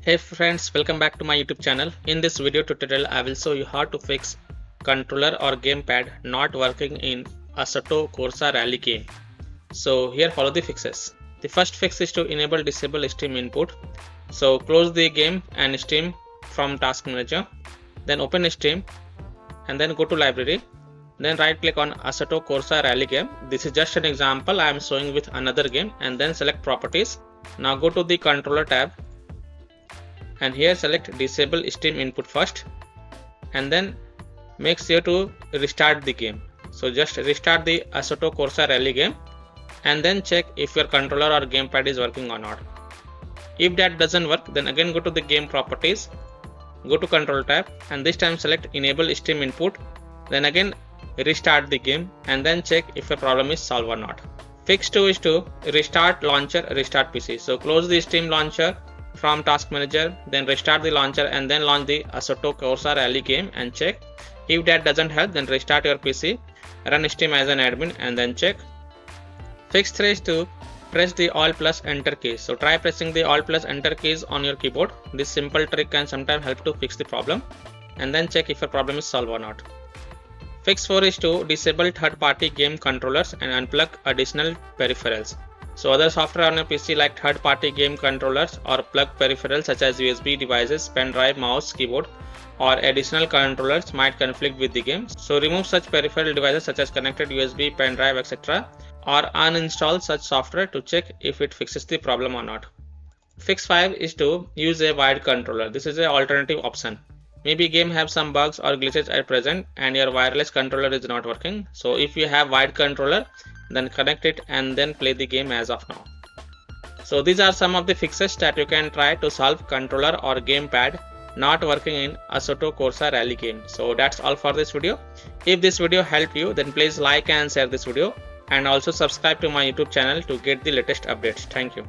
Hey friends, welcome back to my YouTube channel. In this video tutorial, I will show you how to fix controller or gamepad not working in Assetto Corsa Rally game. So here follow the fixes. The first fix is to enable disable Steam input. So close the game and Steam from task manager. Then open Steam and then go to library. Then right click on Assetto Corsa Rally game. This is just an example I am showing with another game, and then select properties. Now go to the controller tab. And here select disable Steam input first, and then make sure to restart the game. So just restart the Assetto Corsa Rally game and then check if your controller or gamepad is working or not. If that doesn't work, then again go to the game properties, go to control tab, and this time select enable Steam input. Then again restart the game and then check if your problem is solved or not. Fix 2 is to restart launcher, restart PC. So close the Steam launcher from task manager, then restart the launcher and then launch the Assetto Corsa Rally game and check. If that doesn't help, then restart your PC, run Steam as an admin and then check. Fix 3 is to press the Alt plus Enter keys. So try pressing the Alt plus Enter keys on your keyboard. This simple trick can sometimes help to fix the problem, and then check if your problem is solved or not. Fix 4 is to disable third-party game controllers and unplug additional peripherals. So other software on your PC like third-party game controllers or plug peripherals such as USB devices, pen drive, mouse, keyboard, or additional controllers might conflict with the game. So remove such peripheral devices such as connected USB, pen drive, etc. or uninstall such software to check if it fixes the problem or not. Fix 5 is to use a wired controller. This is an alternative option. Maybe game have some bugs or glitches at present and your wireless controller is not working. So if you have wired controller, then connect it and then play the game as of now. So these are some of the fixes that you can try to solve controller or gamepad not working in Assetto Corsa Rally game. So that's all for this video. If this video helped you, then please like and share this video, and also subscribe to my YouTube channel to get the latest updates. Thank you.